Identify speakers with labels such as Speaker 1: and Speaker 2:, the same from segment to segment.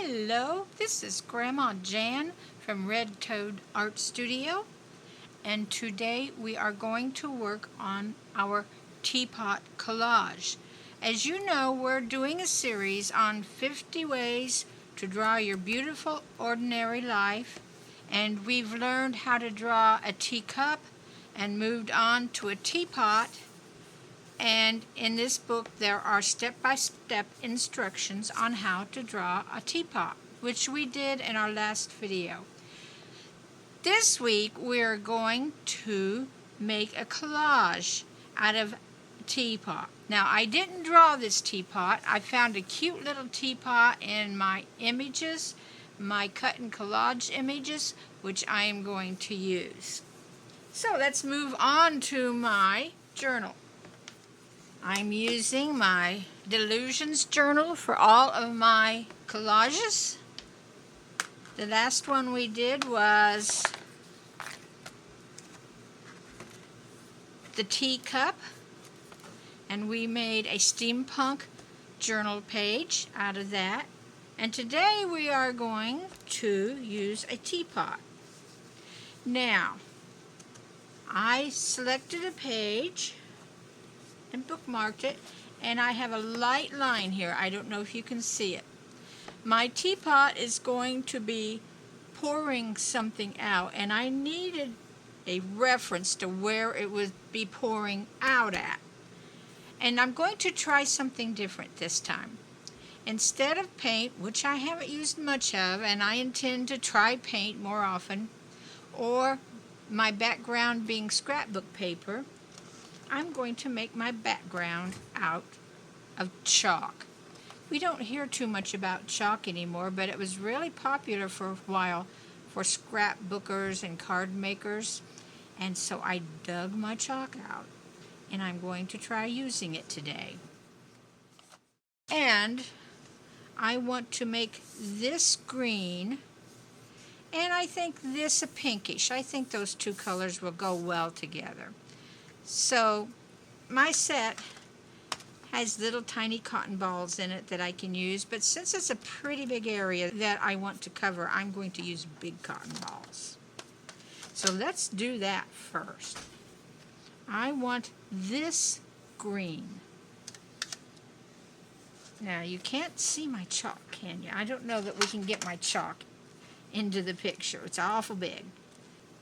Speaker 1: Hello, this is Grandma Jan from Red Toad Art Studio, and today we are going to work on our teapot collage. As you know, we're doing a series on 50 ways to draw your beautiful ordinary life, and we've learned how to draw a teacup and moved on to a teapot. And in this book there are step-by-step instructions on how to draw a teapot, which we did in our last video. This week we're going to make a collage out of a teapot. Now, I didn't draw this teapot. I found a cute little teapot in my images, my cut and collage images, which I am going to use. So let's move on to my journal. I'm using my Delusions journal for all of my collages. The last one we did was the teacup, and we made a steampunk journal page out of that. And today we are going to use a teapot. Now, I selected a page and bookmarked it, and I have a light line here. I don't know if you can see it. My teapot is going to be pouring something out, and I needed a reference to where it would be pouring out at. And I'm going to try something different this time. Instead of paint, which I haven't used much of, and I intend to try paint more often, or my background being scrapbook paper, I'm going to make my background out of chalk. We don't hear too much about chalk anymore, but it was really popular for a while for scrapbookers and card makers. And so I dug my chalk out, and I'm going to try using it today. And I want to make this green, and I think this a pinkish. I think those two colors will go well together. So my set has little tiny cotton balls in it that I can use, but since it's a pretty big area that I want to cover, I'm going to use big cotton balls. So let's do that first. I want this green. Now, you can't see my chalk, can you? I don't know that we can get my chalk into the picture. It's awful big.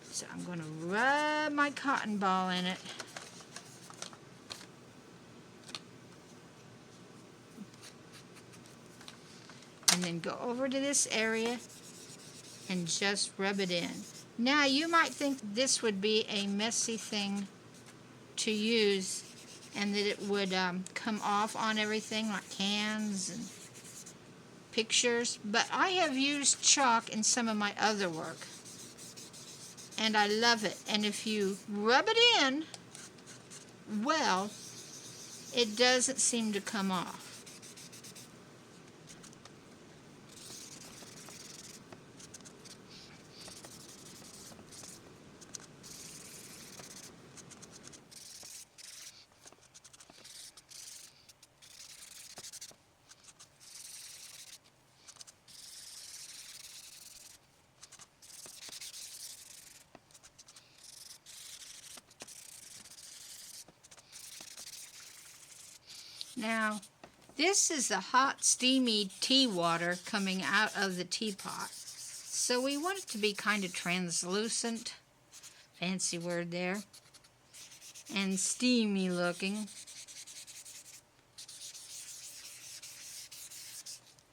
Speaker 1: So I'm going to rub my cotton ball in it. And then go over to this area and just rub it in. Now, you might think this would be a messy thing to use and that it would come off on everything like cans and pictures, but I have used chalk in some of my other work, and I love it. And if you rub it in well, it doesn't seem to come off. Now, this is the hot, steamy tea water coming out of the teapot. So we want it to be kind of translucent, fancy word there, and steamy looking.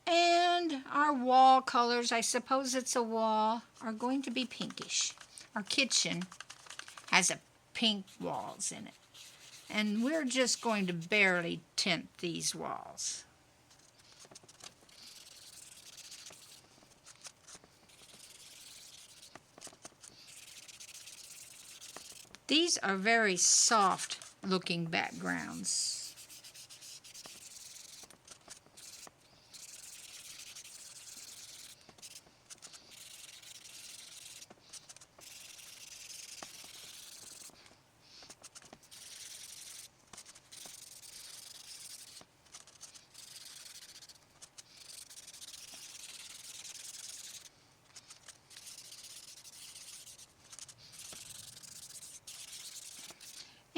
Speaker 1: And our wall colors, I suppose it's a wall, are going to be pinkish. Our kitchen has a pink walls in it. And we're just going to barely tint these walls. These are very soft looking backgrounds.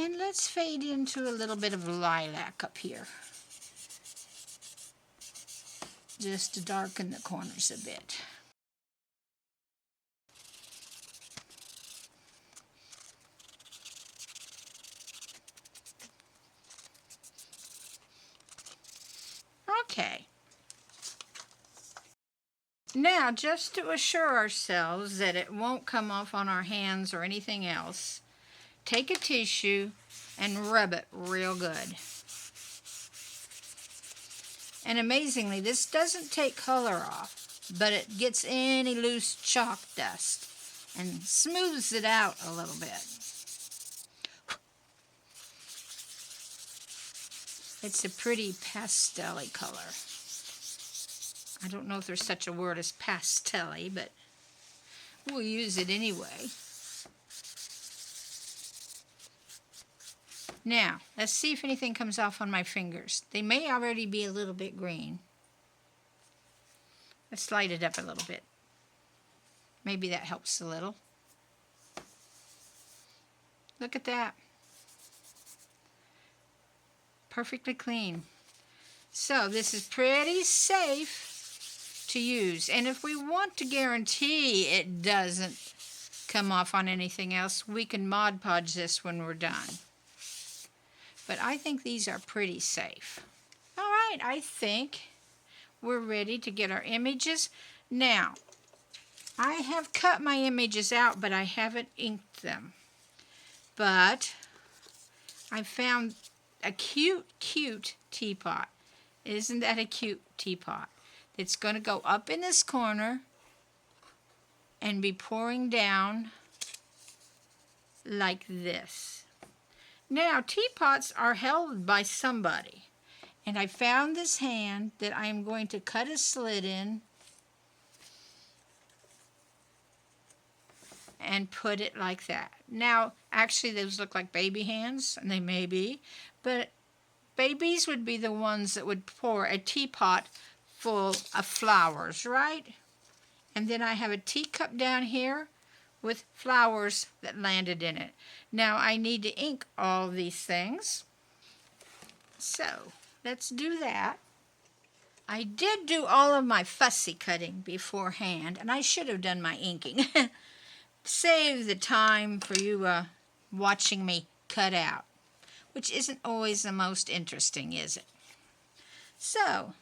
Speaker 1: And let's fade into a little bit of lilac up here, just to darken the corners a bit. Okay. Now, just to assure ourselves that it won't come off on our hands or anything else, take a tissue and rub it real good. And amazingly, this doesn't take color off, but it gets any loose chalk dust and smooths it out a little bit. It's a pretty pastel-y color. I don't know if there's such a word as pastel-y, but we'll use it anyway. Now, let's see if anything comes off on my fingers. They may already be a little bit green. Let's light it up a little bit. Maybe that helps a little. Look at that. Perfectly clean. So this is pretty safe to use. And if we want to guarantee it doesn't come off on anything else, we can Mod Podge this when we're done. But I think these are pretty safe. All right, I think we're ready to get our images. Now, I have cut my images out, but I haven't inked them. But I found a cute teapot. Isn't that a cute teapot? It's going to go up in this corner and be pouring down like this. Now, teapots are held by somebody, and I found this hand that I am going to cut a slit in and put it like that. Now, actually, those look like baby hands, and they may be, but babies would be the ones that would pour a teapot full of flowers, right? And then I have a teacup down here with flowers that landed in it. Now I need to ink all these things. So let's do that. I did do all of my fussy cutting beforehand, and I should have done my inking. Save the time for you watching me cut out, which isn't always the most interesting, is it? So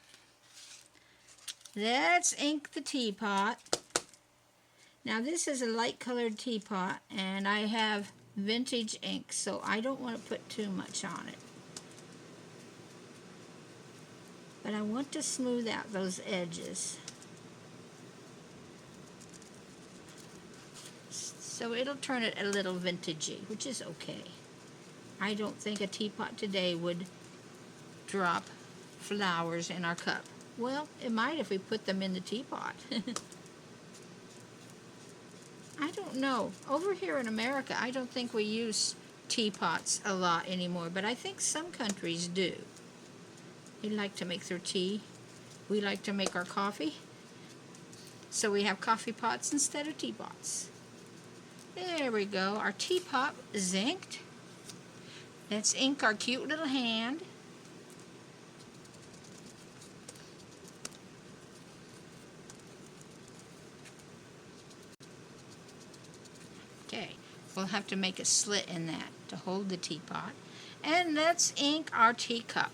Speaker 1: let's ink the teapot. Now this is a light colored teapot, and I have vintage ink, so I don't want to put too much on it. But I want to smooth out those edges. So it'll turn it a little vintagey, which is okay. I don't think a teapot today would drop flowers in our cup. Well, it might if we put them in the teapot. I don't know. Over here in America, I don't think we use teapots a lot anymore, but I think some countries do. They like to make their tea. We like to make our coffee. So we have coffee pots instead of teapots. There we go. Our teapot is inked. Let's ink our cute little hand. Okay, we'll have to make a slit in that to hold the teapot. And let's ink our teacup.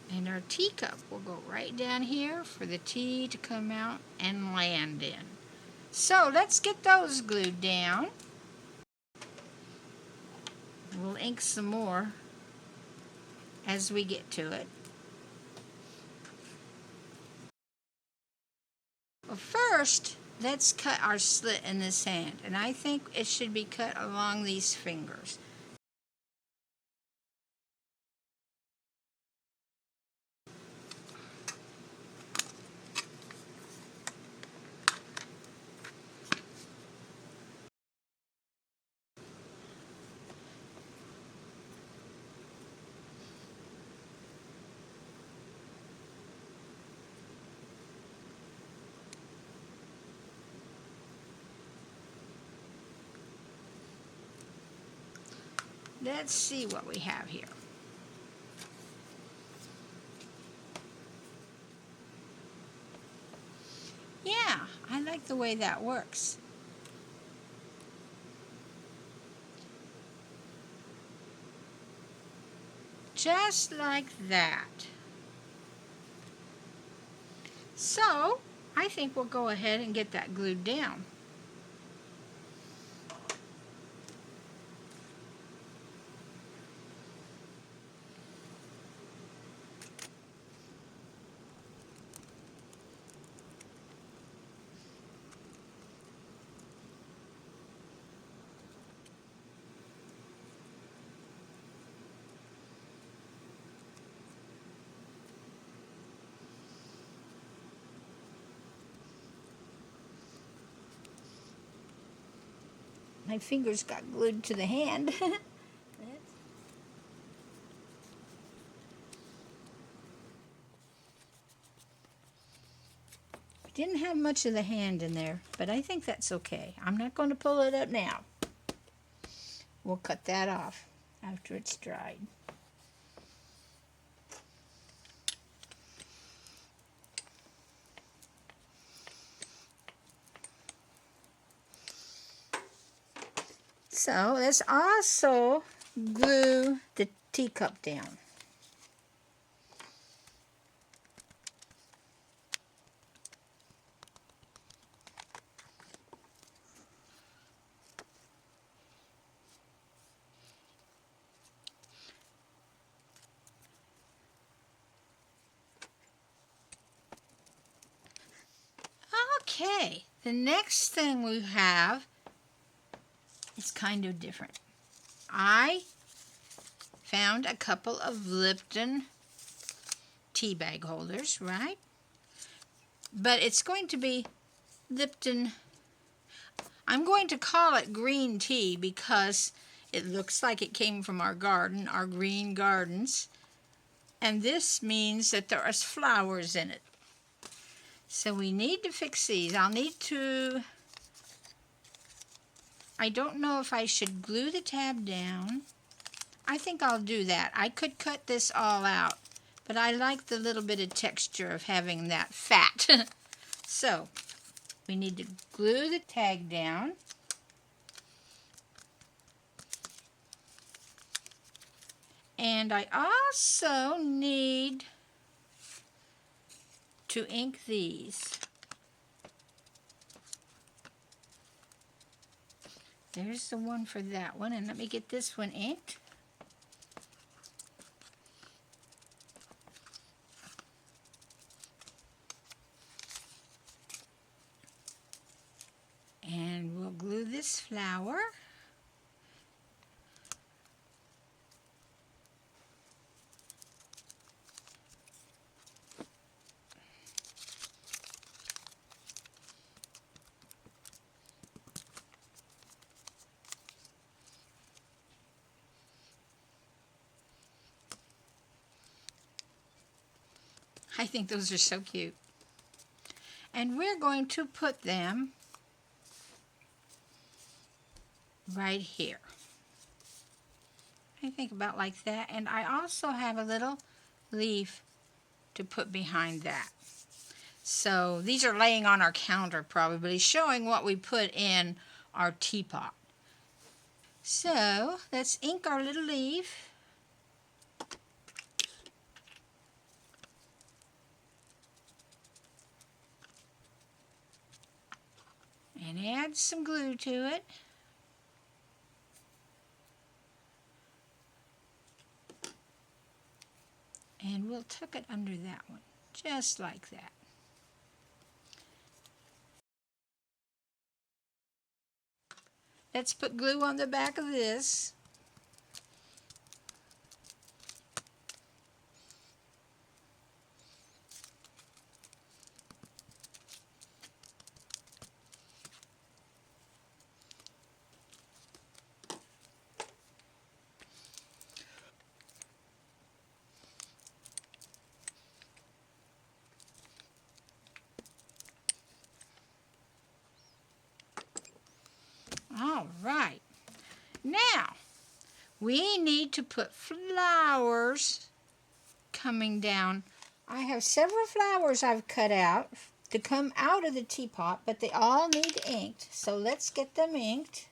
Speaker 1: And our teacup will go right down here for the tea to come out and land in. So let's get those glued down. We'll ink some more as we get to it. Well, first, let's cut our slit in this hand. And I think it should be cut along these fingers. Let's see what we have here. Yeah, I like the way that works. Just like that. So, I think we'll go ahead and get that glued down. My fingers got glued to the hand. Didn't have much of the hand in there, but I think that's okay. I'm not going to pull it up now. We'll cut that off after it's dried. So let's also glue the teacup down. Okay, the next thing we have is kind of different. I found a couple of Lipton tea bag holders, right? But it's going to be Lipton, I'm going to call it green tea because it looks like it came from our garden, our green gardens. And this means that there are flowers in it. So we need to fix these. I don't know if I should glue the tab down. I think I'll do that. I could cut this all out, but I like the little bit of texture of having that fat. So, we need to glue the tag down. And I also need to ink these. There's the one for that one, and let me get this one inked. And we'll glue this flower. I think those are so cute. And we're going to put them right here. I think about like that. And I also have a little leaf to put behind that. So these are laying on our counter probably, showing what we put in our teapot. So let's ink our little leaf. And add some glue to it. And we'll tuck it under that one, just like that. Let's put glue on the back of this. All right. Now, we need to put flowers coming down. I have several flowers I've cut out to come out of the teapot, but they all need inked. So let's get them inked.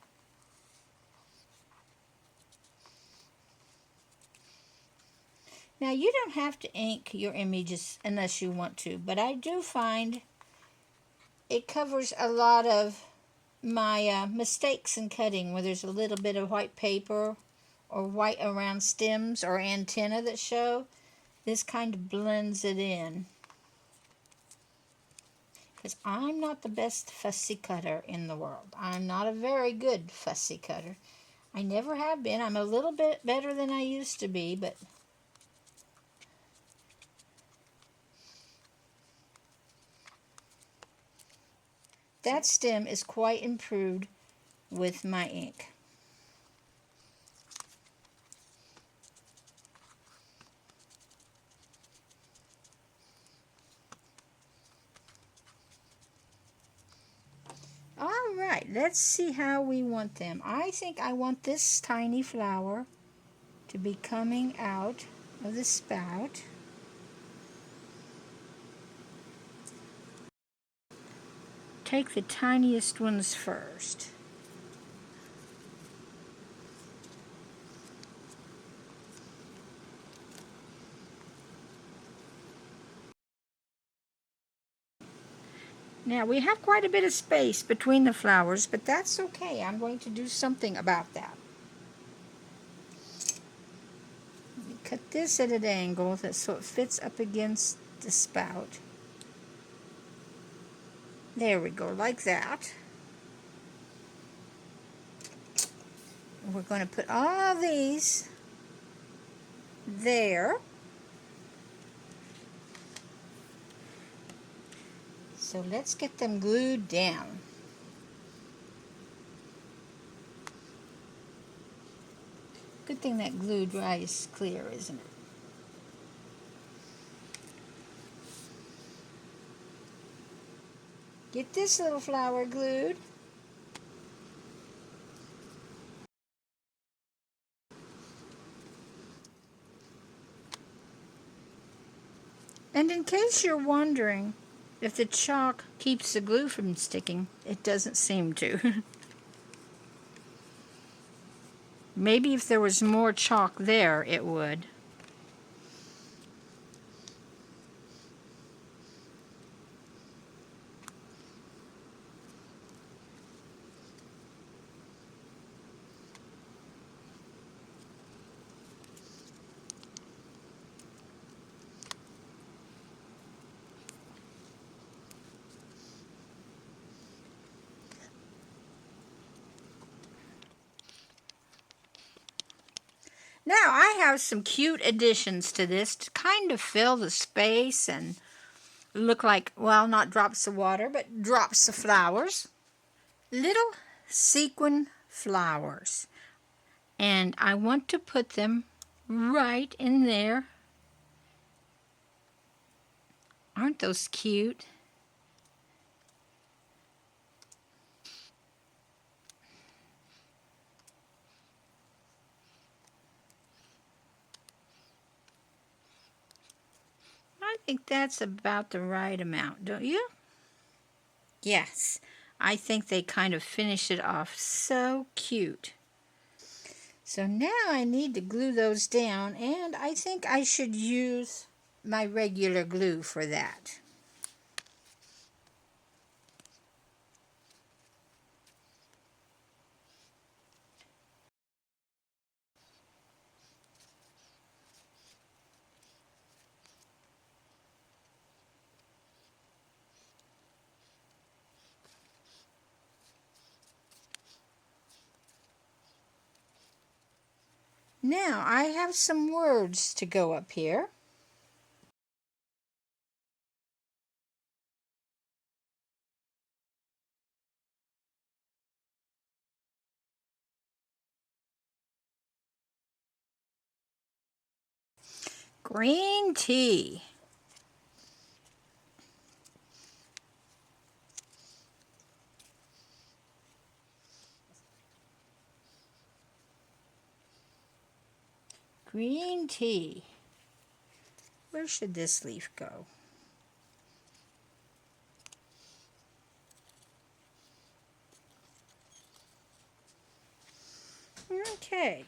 Speaker 1: Now you don't have to ink your images unless you want to, but I do find it covers a lot of my mistakes in cutting, where there's a little bit of white paper or white around stems or antenna that show. This kind of blends it in. Because I'm not the best fussy cutter in the world. I'm not a very good fussy cutter. I never have been. I'm a little bit better than I used to be, but that stem is quite improved with my ink. All right, let's see how we want them. I think I want this tiny flower to be coming out of the spout. Take the tiniest ones first. Now we have quite a bit of space between the flowers, but that's okay. I'm going to do something about that. Cut this at an angle so it fits up against the spout. There we go, like that. We're going to put all these there. So let's get them glued down. Good thing that glue dries clear, isn't it? Get this little flower glued. And in case you're wondering if the chalk keeps the glue from sticking, it doesn't seem to. Maybe if there was more chalk there, it would. Now I have some cute additions to this to kind of fill the space and look like, well, not drops of water, but drops of flowers. Little sequin flowers. And I want to put them right in there. Aren't those cute? I think that's about the right amount, don't you? Yes, I think they kind of finish it off so cute. So now I need to glue those down, and I think I should use my regular glue for that. Now I have some words to go up here. Green tea. green tea. Where should this leaf go? Okay.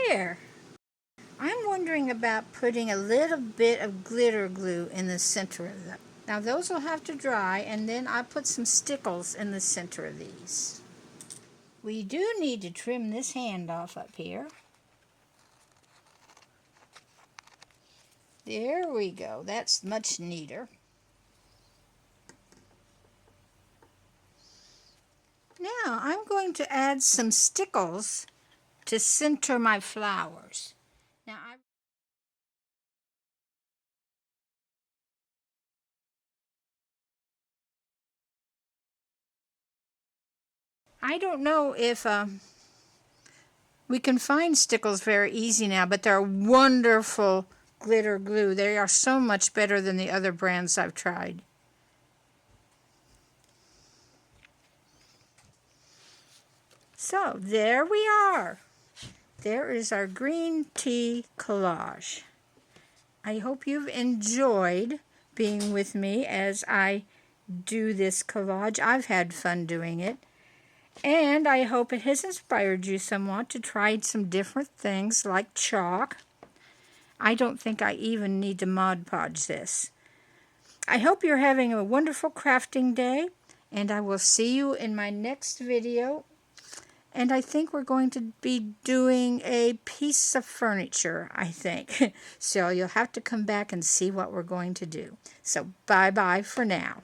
Speaker 1: There. I'm wondering about putting a little bit of glitter glue in the center of them. Now those will have to dry, and then I put some stickles in the center of these. We do need to trim this hand off up here. There we go. That's much neater. Now I'm going to add some stickles to center my flowers. Now I don't know if we can find stickles very easy now, but they're wonderful glitter glue. They are so much better than the other brands I've tried. So there we are. There is our green tea collage. I hope you've enjoyed being with me as I do this collage. I've had fun doing it. And I hope it has inspired you somewhat to try some different things like chalk. I don't think I even need to Mod Podge this. I hope you're having a wonderful crafting day, and I will see you in my next video. And I think we're going to be doing a piece of furniture, I think. So you'll have to come back and see what we're going to do. So bye-bye for now.